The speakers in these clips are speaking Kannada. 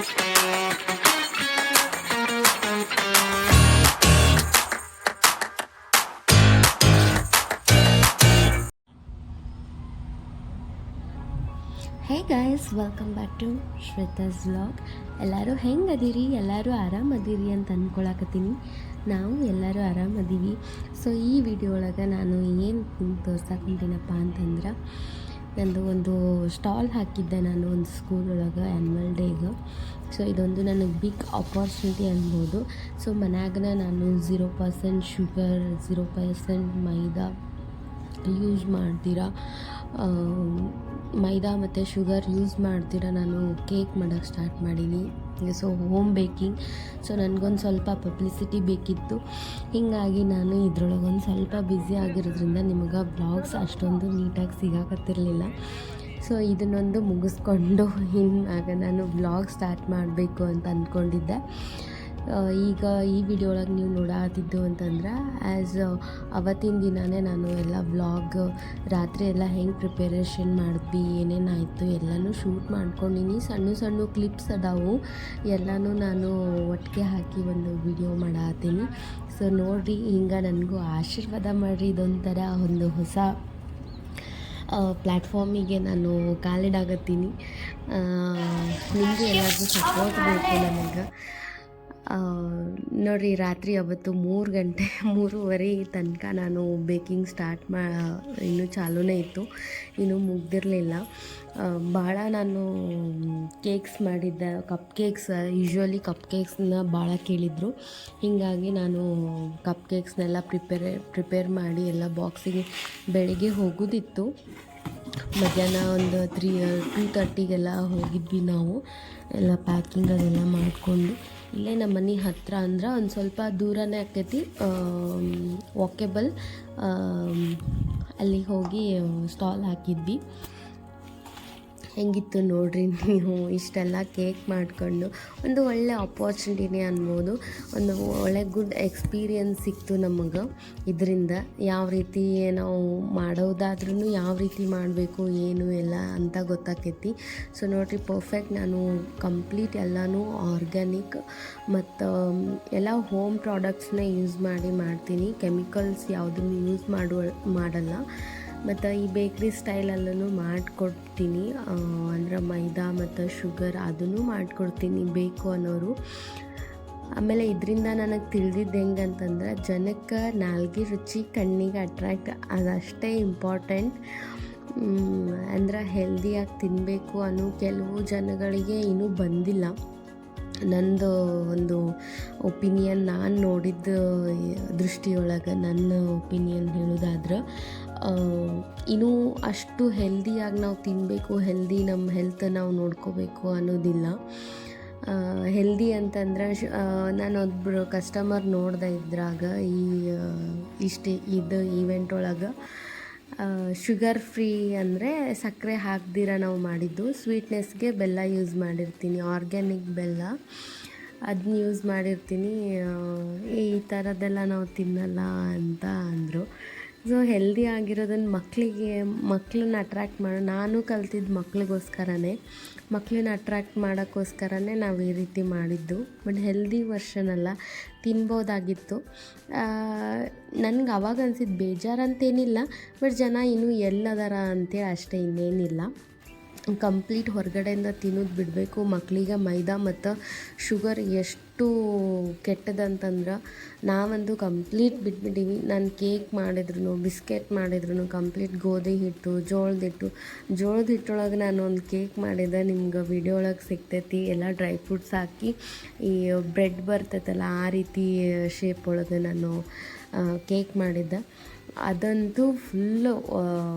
Hey guys, welcome back to Shweta's vlog. ಎಲ್ಲರೂ ಹೆಂಗೆ ಅದೀರಿ? ಎಲ್ಲರೂ ಆರಾಮದೀರಿ ಅಂತ ಅಂದ್ಕೊಳಕತ್ತೀನಿ. ನಾವು ಎಲ್ಲರೂ ಆರಾಮದೀವಿ. ಸೊ ಈ ವಿಡಿಯೋ ಒಳಗೆ ನಾನು ಏನು ತೋರ್ಸಕೊಂತೀನಪ್ಪ ಅಂತಂದ್ರೆ, ನಂದು ಒಂದು ಸ್ಟಾಲ್ ಹಾಕಿದ್ದೆ ನಾನು ಒಂದು ಸ್ಕೂಲ್ ಒಳಗೆ ಆ್ಯನ್ವಲ್ ಡೇಗೆ. ಸೊ ಇದೊಂದು ನನಗೆ ಬಿಗ್ ಆಪರ್ಚುನಿಟಿ ಅನ್ಬೋದು. ಸೊ ಮನ್ಯಾಗ ನಾನು 0% ಶುಗರ್, 0% ಮೈದಾ ಯೂಸ್ ಮಾಡ್ತೀರಾ, ಮೈದಾ ಮತ್ತು ಶುಗರ್ ಯೂಸ್ ಮಾಡ್ತೀರಾ ನಾನು ಕೇಕ್ ಮಾಡೋಕ್ಕೆ ಸ್ಟಾರ್ಟ್ ಮಾಡೀನಿ. So home baking. ಸೊ ನನಗೊಂದು ಸ್ವಲ್ಪ ಪಬ್ಲಿಸಿಟಿ ಬೇಕಿತ್ತು. ಹೀಗಾಗಿ ನಾನು ಇದ್ರೊಳಗೊಂದು ಸ್ವಲ್ಪ ಬ್ಯುಸಿ ಆಗಿರೋದ್ರಿಂದ ನಿಮಗೆ ಬ್ಲಾಗ್ಸ್ ಅಷ್ಟೊಂದು ನೀಟಾಗಿ ಸಿಗಾಕತ್ತಿರಲಿಲ್ಲ. ಸೊ ಇದನ್ನೊಂದು ಮುಗಿಸ್ಕೊಂಡು ಇನ್ನಾಗ ನಾನು ಬ್ಲಾಗ್ ಸ್ಟಾರ್ಟ್ ಮಾಡಬೇಕು ಅಂತ ಅಂದ್ಕೊಂಡಿದ್ದೆ. ಈಗ ಈ ವಿಡಿಯೋ ಒಳಗೆ ನೀವು ನೋಡಾತಿದ್ದು ಅಂತಂದ್ರೆ, ಅವತ್ತಿನ ದಿನವೇ ನಾನು ಎಲ್ಲ ವ್ಲಾಗ್ ರಾತ್ರಿ ಎಲ್ಲ ಹೆಂಗೆ ಪ್ರಿಪರೇಷನ್ ಮಾಡಿದ್ವಿ, ಏನೇನಾಯಿತು ಎಲ್ಲನೂ ಶೂಟ್ ಮಾಡ್ಕೊಂಡಿನಿ. ಸಣ್ಣ ಸಣ್ಣ ಕ್ಲಿಪ್ಸ್ ಅದಾವು, ಎಲ್ಲನೂ ನಾನು ಒಟ್ಟಿಗೆ ಹಾಕಿ ಒಂದು ವಿಡಿಯೋ ಮಾಡತ್ತೀನಿ. ಸೊ ನೋಡಿರಿ, ಹಿಂಗೆ ನನಗೂ ಆಶೀರ್ವಾದ ಮಾಡಿರಿ. ಇದೊಂಥರ ಒಂದು ಹೊಸ ಪ್ಲ್ಯಾಟ್ಫಾರ್ಮಿಗೆ ನಾನು ಕಾಲಿಡಾಗತ್ತೀನಿ. ನಿಮಗೂ ಎಲ್ಲರಿಗೂ ಸಪೋರ್ಟ್ ಬೇಕು ನನಗೆ. ನೋಡಿರಿ, ರಾತ್ರಿ ಅವತ್ತು 3:30 ತನಕ ನಾನು ಬೇಕಿಂಗ್ ಸ್ಟಾರ್ಟ್ ಇನ್ನೂ ಚಾಲೂನೇ ಇತ್ತು, ಇನ್ನೂ ಮುಗ್ದಿರಲಿಲ್ಲ. ಭಾಳ ನಾನು ಕೇಕ್ಸ್ ಮಾಡಿದ್ದೆ, ಕಪ್ ಕೇಕ್ಸ್. ಯೂಶ್ವಲಿ ಕಪ್ ಕೇಕ್ಸ್ನ ಭಾಳ ಕೇಳಿದರು. ಹೀಗಾಗಿ ನಾನು ಕಪ್ ಕೇಕ್ಸ್ನೆಲ್ಲ ಪ್ರಿಪೇರ್ ಮಾಡಿ ಎಲ್ಲ ಬಾಕ್ಸಿಗೆ ಬೆಳಿಗ್ಗೆ ಹೋಗೋದಿತ್ತು. ಮಧ್ಯಾಹ್ನ ಒಂದು 2:30ಗೆಲ್ಲ ಹೋಗಿದ್ವಿ ನಾವು. ಎಲ್ಲ ಪ್ಯಾಕಿಂಗ್ ಅದೆಲ್ಲ ಮಾಡಿಕೊಂಡು ಇಲ್ಲೇ ನಮ್ಮ ಮನೆ ಹತ್ತಿರ ಅಂದ್ರೆ ಒಂದು ಸ್ವಲ್ಪ ದೂರನೇ ಆಕೈತಿ, ವಾಕೆಬಲ್. ಅಲ್ಲಿ ಹೋಗಿ ಸ್ಟಾಲ್ ಹಾಕಿದ್ವಿ. ಹೆಂಗಿತ್ತು ನೋಡ್ರಿ ನೀವು. ಇಷ್ಟೆಲ್ಲ ಕೇಕ್ ಮಾಡಿಕೊಂಡು ಒಂದು ಒಳ್ಳೆ ಆಪರ್ಚುನಿಟಿನೇ ಅನ್ಬೋದು. ಒಂದು ಒಳ್ಳೆ ಗುಡ್ ಎಕ್ಸ್ಪೀರಿಯನ್ಸ್ ಸಿಕ್ತು ನಮಗೆ ಇದರಿಂದ. ಯಾವ ರೀತಿ ನಾವು ಮಾಡೋದಾದ್ರೂ ಯಾವ ರೀತಿ ಮಾಡಬೇಕು ಏನು ಎಲ್ಲ ಅಂತ ಗೊತ್ತಾಕೈತಿ. ಸೊ ನೋಡಿರಿ, ಪರ್ಫೆಕ್ಟ್ ನಾನು ಕಂಪ್ಲೀಟ್ ಎಲ್ಲನೂ ಆರ್ಗ್ಯಾನಿಕ್ ಮತ್ತು ಎಲ್ಲ ಹೋಮ್ ಪ್ರಾಡಕ್ಟ್ಸ್ನ ಯೂಸ್ ಮಾಡ್ತೀನಿ. ಕೆಮಿಕಲ್ಸ್ ಯಾವುದನ್ನು ಯೂಸ್ ಮಾಡಲ್ಲ. ಮತ್ತು ಈ ಬೇಕ್ರಿ ಸ್ಟೈಲಲ್ಲೂ ಮಾಡಿಕೊಡ್ತೀನಿ. ಅಂದರೆ ಮೈದಾ ಮತ್ತು ಶುಗರ್ ಅದನ್ನು ಮಾಡಿಕೊಡ್ತೀನಿ ಬೇಕು ಅನ್ನೋರು. ಆಮೇಲೆ ಇದರಿಂದ ನನಗೆ ತಿಳಿದಿದ್ದು ಹೆಂಗಂತಂದ್ರೆ, ಜನಕ್ಕೆ ನಾಲ್ಗೆ ರುಚಿ ಕಣ್ಣಿಗೆ ಅಟ್ರ್ಯಾಕ್ಟ್, ಅದಷ್ಟೇ ಇಂಪಾರ್ಟೆಂಟ್. ಅಂದ್ರೆ ಹೆಲ್ದಿಯಾಗಿ ತಿನ್ನಬೇಕು ಅನ್ನೋ ಕೆಲವು ಜನಗಳಿಗೆ ಇನ್ನೂ ಬಂದಿಲ್ಲ. ನಂದು ಒಂದು ಒಪಿನಿಯನ್, ನಾನು ನೋಡಿದ್ದ ದೃಷ್ಟಿಯೊಳಗೆ ನನ್ನ ಒಪಿನಿಯನ್ ಹೇಳೋದಾದ್ರೆ, ಇನ್ನೂ ಅಷ್ಟು ಹೆಲ್ದಿಯಾಗಿ ನಾವು ತಿನ್ನಬೇಕು, ನಮ್ಮ ಹೆಲ್ತ್ ನಾವು ನೋಡ್ಕೋಬೇಕು ಅನ್ನೋದಿಲ್ಲ. ಹೆಲ್ದಿ ಅಂತಂದ್ರೆ, ನಾನೊಬ್ಬರು ಕಸ್ಟಮರ್ ನೋಡ್ದೆ ಇದ್ರಾಗ ಇದು ಈವೆಂಟ್ ಒಳಗೆ ಶುಗರ್ ಫ್ರೀ ಅಂದರೆ ಸಕ್ಕರೆ ಹಾಕ್ದಿರ ನಾವು ಮಾಡಿದ್ದು. ಸ್ವೀಟ್ನೆಸ್ಗೆ ಬೆಲ್ಲ ಯೂಸ್ ಮಾಡಿರ್ತೀನಿ, ಆರ್ಗ್ಯಾನಿಕ್ ಬೆಲ್ಲ, ಅದನ್ನ ಯೂಸ್ ಮಾಡಿರ್ತೀನಿ. ಈ ಥರದ್ದೆಲ್ಲ ನಾವು ತಿನ್ನಲ್ಲ ಅಂತ ಅಂದರು. ಸೊ ಹೆಲ್ದಿ ಆಗಿರೋದನ್ನು ಮಕ್ಕಳನ್ನ ಅಟ್ರ್ಯಾಕ್ಟ್ ನಾನು ಕಲ್ತಿದ್ದು ಮಕ್ಕಳನ್ನ ಅಟ್ರ್ಯಾಕ್ಟ್ ಮಾಡೋಕ್ಕೋಸ್ಕರನೇ ನಾವು ಈ ರೀತಿ ಮಾಡಿದ್ದು. ಬಟ್ ಹೆಲ್ದಿ ವರ್ಷನ್ ಅಲ್ಲ, ತಿನ್ಬೋದಾಗಿತ್ತು. ನನಗೆ ಅವಾಗ ಅನ್ಸಿದ್ದು ಬೇಜಾರಂತೇನಿಲ್ಲ, ಬಟ್ ಜನ ಇನ್ನೂ ಎಲ್ಲದಾರ ಅಂತೇಳಿ ಅಷ್ಟೇ, ಇನ್ನೇನಿಲ್ಲ. ಕಂಪ್ಲೀಟ್ ಹೊರಗಡೆಯಿಂದ ತಿನ್ನೋದು ಬಿಡಬೇಕು. ಮಕ್ಕಳಿಗೆ ಮೈದಾ ಮತ್ತು ಶುಗರ್ ಎಷ್ಟು ಕೆಟ್ಟದಂತಂದ್ರೆ, ನಾವಂದು ಕಂಪ್ಲೀಟ್ ಬಿಟ್ಬಿಟ್ಟಿವಿ. ನಾನು ಕೇಕ್ ಮಾಡಿದ್ರು, ಬಿಸ್ಕೆಟ್ ಮಾಡಿದ್ರು ಕಂಪ್ಲೀಟ್ ಗೋಧಿ ಹಿಟ್ಟು, ಜೋಳದ ಹಿಟ್ಟೊಳಗೆ ನಾನು ಒಂದು ಕೇಕ್ ಮಾಡಿದ್ದೆ. ನಿಮ್ಗೆ ವಿಡಿಯೋ ಒಳಗೆ ಸಿಗ್ತೈತಿ. ಎಲ್ಲ ಡ್ರೈ ಫ್ರೂಟ್ಸ್ ಹಾಕಿ ಈ ಬ್ರೆಡ್ ಬರ್ತೈತಲ್ಲ ಆ ರೀತಿ ಶೇಪ್ ಒಳಗೆ ನಾನು ಕೇಕ್ ಮಾಡಿದ್ದೆ. ಅದಂತೂ ಫುಲ್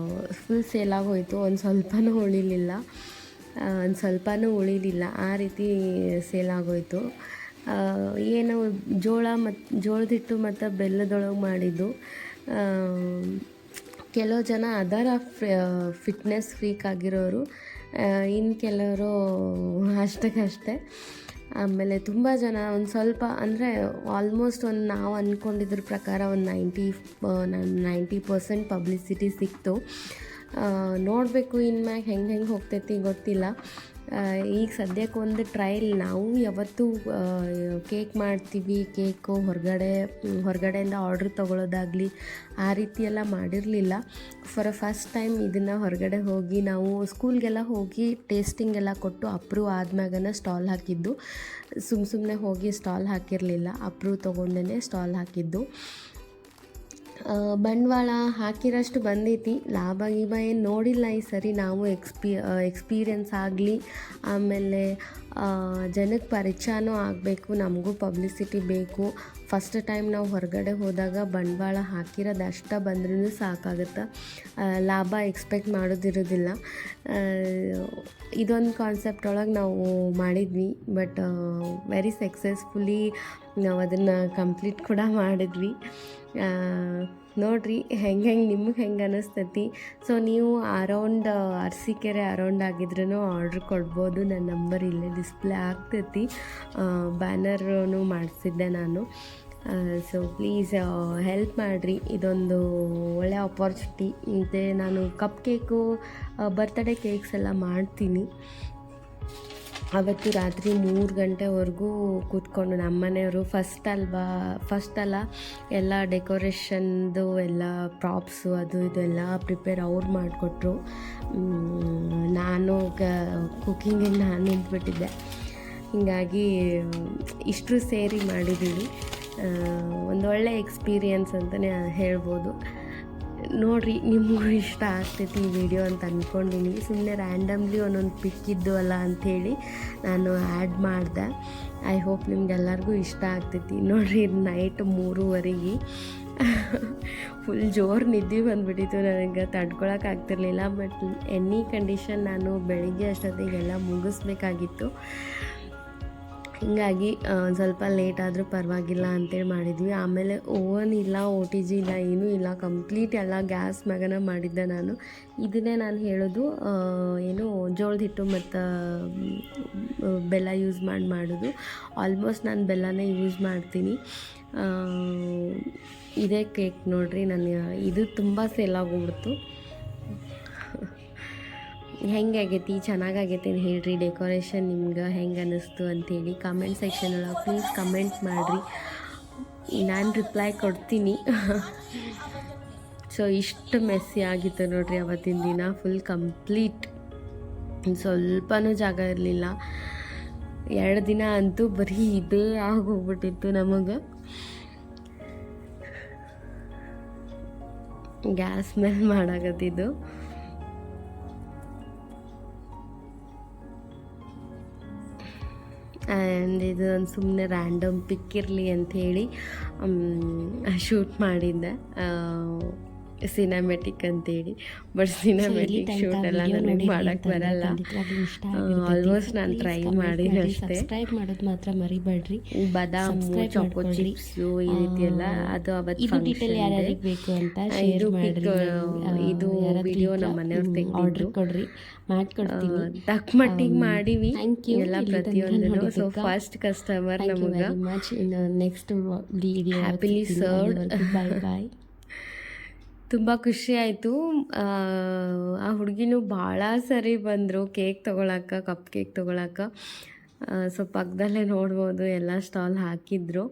ಸೇಲಾಗೋಯ್ತು. ಒಂದು ಸ್ವಲ್ಪನೂ ಉಳಿಲಿಲ್ಲ, ಆ ರೀತಿ ಸೇಲಾಗೋಯ್ತು. ಏನು ಜೋಳದ ಹಿಟ್ಟು ಮತ್ತು ಬೆಲ್ಲದೊಳಗೆ ಮಾಡಿದ್ದು. ಕೆಲವು ಜನ ಅದರ ಫಿಟ್ನೆಸ್ ಫ್ರೀಕ್ ಆಗಿರೋರು, ಇನ್ನು ಕೆಲವರು ಅಷ್ಟಕ್ಕಷ್ಟೇ. ಆಮೇಲೆ ತುಂಬ ಜನ ಒಂದು ಸ್ವಲ್ಪ ಅಂದರೆ ಆಲ್ಮೋಸ್ಟ್ ನಾವು ಅಂದ್ಕೊಂಡಿದ್ರ ಪ್ರಕಾರ ಒಂದು 90% ಪಬ್ಲಿಸಿಟಿ ಸಿಕ್ತು. ನೋಡಬೇಕು ಇನ್ಮ್ಯಾಗ ಹೆಂಗೆ ಹೋಗ್ತೈತಿ ಗೊತ್ತಿಲ್ಲ. ಈಗ ಸದ್ಯಕ್ಕೆ ಒಂದು ಟ್ರಯಲ್, ನಾವು ಯಾವತ್ತೂ ಕೇಕ್ ಮಾಡ್ತೀವಿ, ಕೇಕು ಹೊರಗಡೆಯಿಂದ ಆರ್ಡ್ರ್ ತೊಗೊಳೋದಾಗಲಿ ಆ ರೀತಿ ಎಲ್ಲ ಮಾಡಿರಲಿಲ್ಲ. ಫಾರ್ ಫಸ್ಟ್ ಟೈಮ್ ಇದನ್ನು ಹೊರಗಡೆ ಹೋಗಿ ನಾವು ಸ್ಕೂಲ್ಗೆಲ್ಲ ಹೋಗಿ ಟೇಸ್ಟಿಂಗ್ ಎಲ್ಲ ಕೊಟ್ಟು ಅಪ್ರೂವ್ ಆದ್ಮ್ಯಾಗನ ಸ್ಟಾಲ್ ಹಾಕಿದ್ದು. ಸುಮ್ಮನೆ ಹೋಗಿ ಸ್ಟಾಲ್ ಹಾಕಿರಲಿಲ್ಲ, ಅಪ್ರೂವ್ ತೊಗೊಂಡೇ ಸ್ಟಾಲ್ ಹಾಕಿದ್ದು. ಬಂಡವಾಳ ಹಾಕಿರೋಷ್ಟು ಬಂದೈತಿ, ಲಾಭ ಗೀಭ ಏನು ನೋಡಿಲ್ಲ ಈ ಸರಿ. ನಾವು ಎಕ್ಸ್ಪೀರಿಯನ್ಸ್ ಆಗಲಿ, ಆಮೇಲೆ ಜನಕ್ಕೆ ಪರಿಚಯನೂ ಆಗಬೇಕು, ನಮಗೂ ಪಬ್ಲಿಸಿಟಿ ಬೇಕು. ಫಸ್ಟ್ ಟೈಮ್ ನಾವು ಹೊರಗಡೆ ಹೋದಾಗ ಬಂಡವಾಳ ಹಾಕಿರೋದು ಅಷ್ಟ ಬಂದ್ರೂ ಸಾಕಾಗುತ್ತೆ, ಲಾಭ ಎಕ್ಸ್ಪೆಕ್ಟ್ ಮಾಡೋದಿರೋದಿಲ್ಲ. ಇದೊಂದು ಕಾನ್ಸೆಪ್ಟ್ ಒಳಗೆ ನಾವು ಮಾಡಿದ್ವಿ, ಬಟ್ ವೆರಿ ಸಕ್ಸಸ್ಫುಲಿ ನಾವು ಅದನ್ನು ಕಂಪ್ಲೀಟ್ ಕೂಡ ಮಾಡಿದ್ವಿ. ನೋಡಿರಿ ಹೆಂಗೆ ನಿಮಗೆ ಹೆಂಗೆ ಅನ್ನಿಸ್ತೈತಿ. ಸೊ ನೀವು ಅರೌಂಡ್ ಅರಸೀಕೆರೆ ಅರೌಂಡ್ ಆಗಿದ್ರೂ ಆರ್ಡ್ರ್ ಕೊಡ್ಬೋದು. ನನ್ನ ನಂಬರ್ ಇಲ್ಲೇ ಡಿಸ್ಪ್ಲೇ ಆಗ್ತೈತಿ, ಬ್ಯಾನರೂ ಮಾಡಿಸಿದ್ದೆ ನಾನು. ಸೊ ಪ್ಲೀಸ್ ಹೆಲ್ಪ್ ಮಾಡಿರಿ, ಇದೊಂದು ಒಳ್ಳೆ ಆಪರ್ಚುನಿಟಿ. ಮತ್ತು ನಾನು ಕಪ್ ಕೇಕು, ಬರ್ತ್ಡೇ ಕೇಕ್ಸ್ ಎಲ್ಲ ಮಾಡ್ತೀನಿ. ಅವತ್ತು ರಾತ್ರಿ 3 ಗಂಟೆವರೆಗೂ ಕೂತ್ಕೊಂಡು ನಮ್ಮನೆಯವರು ಫಸ್ಟ್ ಅಲ್ಲ ಎಲ್ಲ ಡೆಕೋರೇಷನ್ದು ಎಲ್ಲ ಪ್ರಾಪ್ಸು ಅದು ಇದೆಲ್ಲ ಪ್ರಿಪೇರ್ ಅವ್ರು ಮಾಡಿಕೊಟ್ರು. ನಾನು ಕುಕ್ಕಿಂಗಿಗೆ ನಾನು ನಿಂತ್ಬಿಟ್ಟಿದ್ದೆ. ಹೀಗಾಗಿ ಇಷ್ಟು ಸೇರಿ ಮಾಡಿದ್ದೀವಿ. ಒಂದೊಳ್ಳೆ ಎಕ್ಸ್ಪೀರಿಯನ್ಸ್ ಅಂತಲೇ ಹೇಳ್ಬೋದು. ನೋಡಿರಿ, ನಿಮಗೂ ಇಷ್ಟ ಆಗ್ತೈತಿ ಈ ವಿಡಿಯೋ ಅಂತ ಅಂದ್ಕೊಂಡಿನಿ. ಸುಮ್ಮನೆ ರ್ಯಾಂಡಮ್ಲಿ ಒಂದೊಂದು ಪಿಕ್ ಇದ್ದು ಅಲ್ಲ ಅಂಥೇಳಿ ನಾನು ಆ್ಯಡ್ ಮಾಡಿದೆ. ಐ ಹೋಪ್ ನಿಮ್ಗೆಲ್ಲರಿಗೂ ಇಷ್ಟ ಆಗ್ತೈತಿ. ನೋಡಿರಿ, ನೈಟ್ 3:30 ಫುಲ್ ಜೋರು ನಿದ್ದೆ ಬಂದುಬಿಟ್ಟಿತ್ತು, ನನಗೆ ತಡ್ಕೊಳಕ್ಕಾಗ್ತಿರ್ಲಿಲ್ಲ. ಬಟ್ ಎನಿ ಕಂಡೀಷನ್ ನಾನು ಬೆಳಿಗ್ಗೆ ಅಷ್ಟೊತ್ತಿಗೆಲ್ಲ ಮುಗಿಸ್ಬೇಕಾಗಿತ್ತು. ಹೀಗಾಗಿ ಸ್ವಲ್ಪ ಲೇಟ್ ಆದರೂ ಪರವಾಗಿಲ್ಲ ಅಂತೇಳಿ ಮಾಡಿದ್ವಿ. ಆಮೇಲೆ ಓವನ್ ಇಲ್ಲ, OTG ಇಲ್ಲ, ಏನೂ ಇಲ್ಲ, ಕಂಪ್ಲೀಟ್ ಎಲ್ಲ ಗ್ಯಾಸ್ ಮ್ಯಾಗನ ಮಾಡಿದ್ದೆ ನಾನು. ಇದನ್ನೇ ನಾನು ಹೇಳೋದು, ಏನು ಜೋಳದ ಹಿಟ್ಟು ಮತ್ತು ಬೆಲ್ಲ ಯೂಸ್ ಮಾಡೋದು. ಆಲ್ಮೋಸ್ಟ್ ನಾನು ಬೆಲ್ಲನೇ ಯೂಸ್ ಮಾಡ್ತೀನಿ. ಇದೇ ಕೇಕ್ ನೋಡಿರಿ, ಇದು ತುಂಬ ಸೇಲ್ ಆಗೋಗ್ಬಿಡ್ತು. ಹೆಂಗಾಗೈತಿ, ಚೆನ್ನಾಗೈತಿ ಅಂತ ಹೇಳ್ರಿ. ಡೆಕೋರೇಷನ್ ನಿಮ್ಗೆ ಹೆಂಗೆ ಅನ್ನಿಸ್ತು ಅಂಥೇಳಿ ಕಮೆಂಟ್ ಸೆಕ್ಷನ್ ಒಳಗೆ ಪ್ಲೀಸ್ ಕಮೆಂಟ್ ಮಾಡಿರಿ, ನಾನು ರಿಪ್ಲೈ ಕೊಡ್ತೀನಿ. ಸೊ ಇಷ್ಟು ಮೆಸ್ಸಿ ಆಗಿತ್ತು ನೋಡಿರಿ ಅವತ್ತಿನ ದಿನ, ಫುಲ್ ಕಂಪ್ಲೀಟ್. ಸ್ವಲ್ಪನೂ ಜಾಗ ಇರಲಿಲ್ಲ. 2 ದಿನ ಅಂತೂ ಬರೀ ಇದೇ ಆಗೋಗ್ಬಿಟ್ಟಿತ್ತು ನಮಗೆ. ಗ್ಯಾಸ್ ಮೇಲೆ ಮಾಡಾಕತ್ತಿದ್ದು. ಆ್ಯಂಡ್ ಇದು ಒಂದು ಸುಮ್ಮನೆ ರ್ಯಾಂಡಮ್ ಪಿಕ್ ಇರಲಿ ಅಂಥೇಳಿ ಶೂಟ್ ಮಾಡಿದ್ದೆ, ಸಿನಿಮ್ಯಾಟಿಕ್ ಅಂತೇಳಿ. ಬಟ್ ಸಿನಿಮ್ಯಾಟಿಕ್ ಶೂಟ್ ಎಲ್ಲ ನನಗೆ ಮಾಡೋಕ್ಕೆ ಬರಲ್ಲ. ಆಲ್ಮೋಸ್ಟ್ ನಾನು ಟ್ರೈ ಮಾಡಿದ್ದೆ ಅಷ್ಟೇ. ಸಬ್ಸ್ಕ್ರೈಬ್ ಮಾಡೋದು ಮಾತ್ರ ಮರಿಬೇಡ್ರಿ. ಬಾದಾಮು, ಚಾಕೋ ಚಿಪ್ಸು ಈ ರೀತಿ ಎಲ್ಲ ಅದು ಅವತ್ತು ಡೀಟೇಲ್ ಯಾರ್ಯಾರಿಗೆ ಬೇಕು ಅಂತ ಶೇರ್ ಮಾಡಿರಿ. ಇದು ವಿಡಿಯೋ ನಮ್ಮ ಮನೆಯವ್ರು ತೆಗೆದು ಆರ್ಡರ್ ಕೊಡ್ರಿ, ಮಾಡ್ಕೊಡ್ತೀವಿ. ತಕ್ಕ ಮಟ್ಟಿಗೆ ಮಾಡಿವಿ ಎಲ್ಲ ಪ್ರತಿಯೊಂದು. ಸೊ ಫಸ್ಟ್ ಕಸ್ಟಮರ್ ನಮಗೆ. ಇನ್ನು ನೆಕ್ಸ್ಟ್ ವಿಡಿಯೋ ಹ್ಯಾಪಿಲಿ ಸರ್ವ್ಡ್. ಬಾಯ್ ಬಾಯ್. ತುಂಬ ಖುಷಿ ಆಯಿತು. ಆ ಹುಡುಗಿನೂ ಭಾಳ ಸರಿ ಬಂದರು ಕೇಕ್ ತೊಗೊಳಕ್ಕೆ, ಕಪ್ ಕೇಕ್ ತೊಗೊಳಕ್ಕೆ. ಸೊ ಪಕ್ಕದಲ್ಲೇ ನೋಡ್ಬೋದು ಎಲ್ಲ ಸ್ಟಾಲ್ ಹಾಕಿದ್ರು.